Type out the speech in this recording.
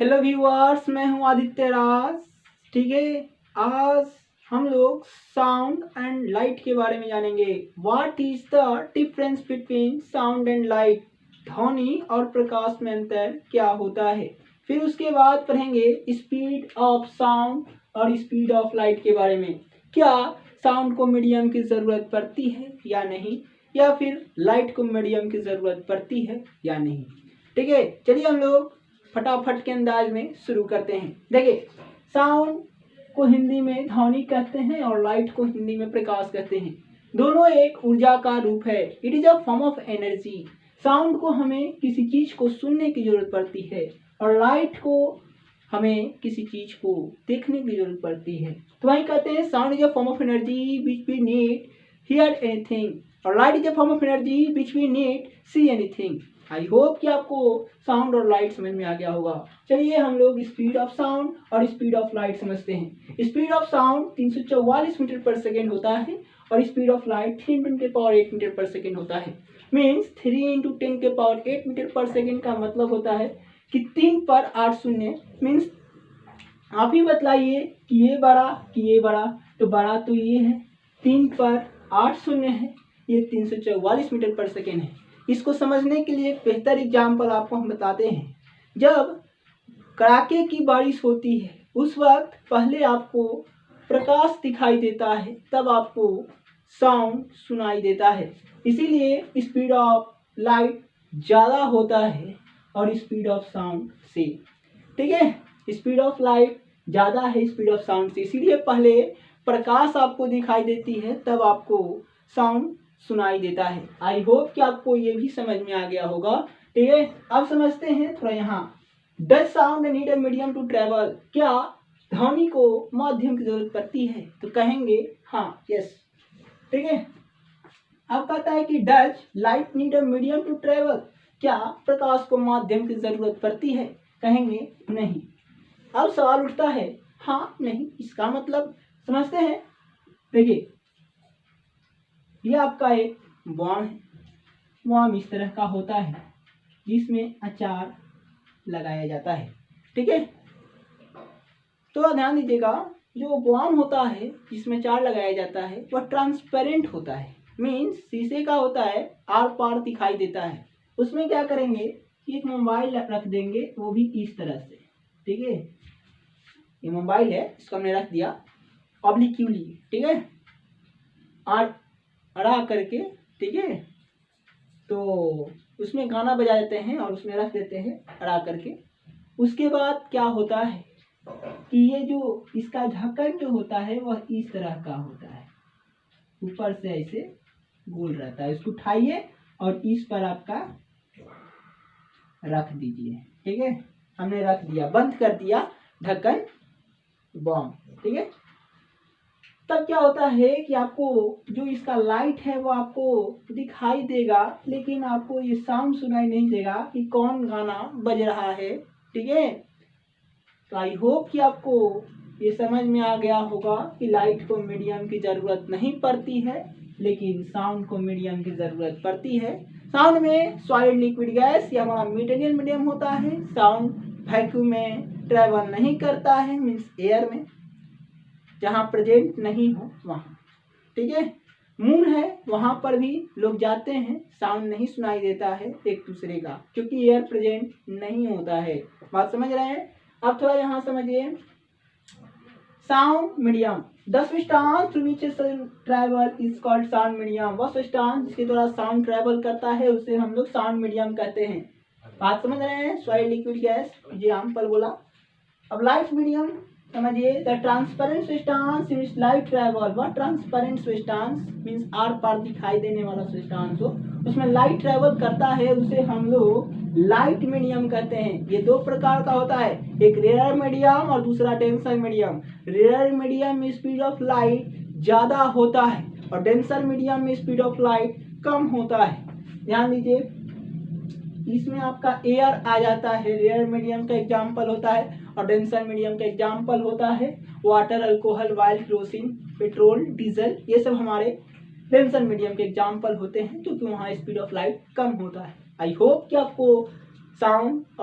Hello viewers, मैं हूं आदित्य राज। ठीक है, आज हम लोग साउंड एंड लाइट के बारे में जानेंगे। What is the difference between sound and light, ध्वनि और प्रकाश में अंतर क्या होता है। फिर उसके बाद पढ़ेंगे स्पीड ऑफ साउंड और स्पीड ऑफ लाइट के बारे में। क्या साउंड को मीडियम की ज़रूरत पड़ती है या नहीं, या फिर लाइट को मीडियम की ज़रूरत पड़ती है या नहीं। ठीक है, चलिए हम लोग फटाफट के अंदाज में शुरू करते हैं। देखिए, साउंड को हिंदी में ध्वनि कहते हैं और लाइट को हिंदी में प्रकाश कहते हैं। दोनों एक ऊर्जा का रूप है। It is a form of energy. Sound को हमें किसी चीज को सुनने की जरूरत पड़ती है और लाइट को हमें किसी चीज को देखने की जरूरत पड़ती है। तो वही कहते हैं sound is a form of energy which we need hear anything, और light is a form of energy which we need see anything. I hope कि आपको साउंड और लाइट समझ में आ गया होगा। चलिए हम लोग स्पीड ऑफ साउंड और स्पीड ऑफ लाइट समझते हैं। स्पीड ऑफ साउंड 344 मीटर पर सेकेंड होता है और स्पीड ऑफ लाइट 3×10⁸ मीटर पर सेकेंड होता है। मीन्स 3×10⁸ मीटर पर सेकेंड का मतलब होता है कि 3 पर 8 शून्य। मीन्स आप ही बतलाइए कि ये बड़ा कि ये बड़ा, तो बड़ा तो ये है, 3 पर 8 शून्य है, ये 344 मीटर पर सेकेंड है। इसको समझने के लिए एक बेहतर एग्जाम्पल आपको हम बताते हैं। जब कड़ाके की बारिश होती है उस वक्त पहले आपको प्रकाश दिखाई देता है, तब आपको साउंड सुनाई देता है। इसीलिए स्पीड ऑफ लाइट ज़्यादा होता है और स्पीड ऑफ साउंड से। ठीक है, स्पीड ऑफ लाइट ज़्यादा है स्पीड ऑफ साउंड से, इसीलिए पहले प्रकाश आपको दिखाई देती है तब आपको साउंड सुनाई देता है। आई होप कि आपको ये भी समझ में आ गया होगा। ठीक है, अब समझते हैं थोड़ा यहाँ। Does sound need a medium to travel, क्या ध्वनि को माध्यम की जरूरत पड़ती है, तो कहेंगे हाँ, यस। ठीक है, अब कहता है कि does light need a medium to travel, क्या प्रकाश को माध्यम की जरूरत पड़ती है, कहेंगे नहीं। अब सवाल उठता है हाँ नहीं, इसका मतलब समझते हैं। देखिए, ये आपका एक बॉम है। बॉम इस तरह का होता है जिसमें अचार लगाया जाता है। ठीक है, तो ध्यान दीजिएगा, जो बॉम होता है जिसमें अचार लगाया जाता है वह ट्रांसपेरेंट होता है। मीन्स शीशे का होता है, आर पार दिखाई देता है। उसमें क्या करेंगे, एक मोबाइल रख देंगे, वो भी इस तरह से। ठीक है, ये मोबाइल है, इसको हमने रख दिया ऑब्लिक्यूली। ठीक है, अड़ा करके। ठीक है, तो उसमें गाना बजा देते हैं और उसमें रख देते हैं अड़ा करके। उसके बाद क्या होता है कि ये जो इसका ढक्कन जो होता है वह इस तरह का होता है, ऊपर से ऐसे गोल रहता है। इसको उठाइए और इस पर आपका रख दीजिए। ठीक है, हमने रख दिया, बंद कर दिया ढक्कन बॉम। ठीक है, तब क्या होता है कि आपको जो इसका लाइट है वो आपको दिखाई देगा, लेकिन आपको ये साउंड सुनाई नहीं देगा कि कौन गाना बज रहा है। ठीक है, तो आई होप कि आपको ये समझ में आ गया होगा कि लाइट को मीडियम की ज़रूरत नहीं पड़ती है, लेकिन साउंड को मीडियम की ज़रूरत पड़ती है। साउंड में सॉलिड लिक्विड गैस या हमारा मटेरियल मीडियम होता है। साउंड वैक्यूम में ट्रेवल नहीं करता है, मीन्स एयर में, जहाँ प्रेजेंट नहीं हो वहाँ। ठीक है, मून है वहाँ पर भी लोग जाते हैं, साउंड नहीं सुनाई देता है एक दूसरे का, क्योंकि एयर प्रेजेंट नहीं होता है। बात समझ रहे हैं। अब थोड़ा यहाँ समझिए, sound medium, the substance through which travel is called sound medium. वह सब्सटेंस जिसके द्वारा साउंड ट्रैवल करता है उसे हम लोग साउंड मीडियम कहते हैं। बात समझ रहे हैं। सॉलिड लिक्विड गैस एग्जाम्पल बोला। अब लाइट मीडियम समझिए, the transparent substance in which light travel. वह ट्रांसपेरेंट सब्सटेंस मीन्स आर पार दिखाई देने वाला सब्सटेंस हो, उसमें लाइट ट्रैवल करता है, उसे हम लोग लाइट मीडियम कहते हैं। ये दो प्रकार का होता है, एक रेयर मीडियम और दूसरा डेंसर मीडियम। रेयर मीडियम में स्पीड ऑफ लाइट ज़्यादा होता है और डेंसर मीडियम में स्पीड ऑफ लाइट कम होता है। ध्यान दीजिए, इसमें आपका एयर आ जाता है, रेयर मीडियम का एग्जाम्पल होता है, और डेंसर मीडियम का एग्जाम्पल होता है water, alcohol, oil, kerosene, petrol, diesel. ये सब हमारे डेंसर मीडियम के एग्जाम्पल होते हैं, क्योंकि वहाँ स्पीड ऑफ लाइट कम होता है। आई होप कि आपको साउंड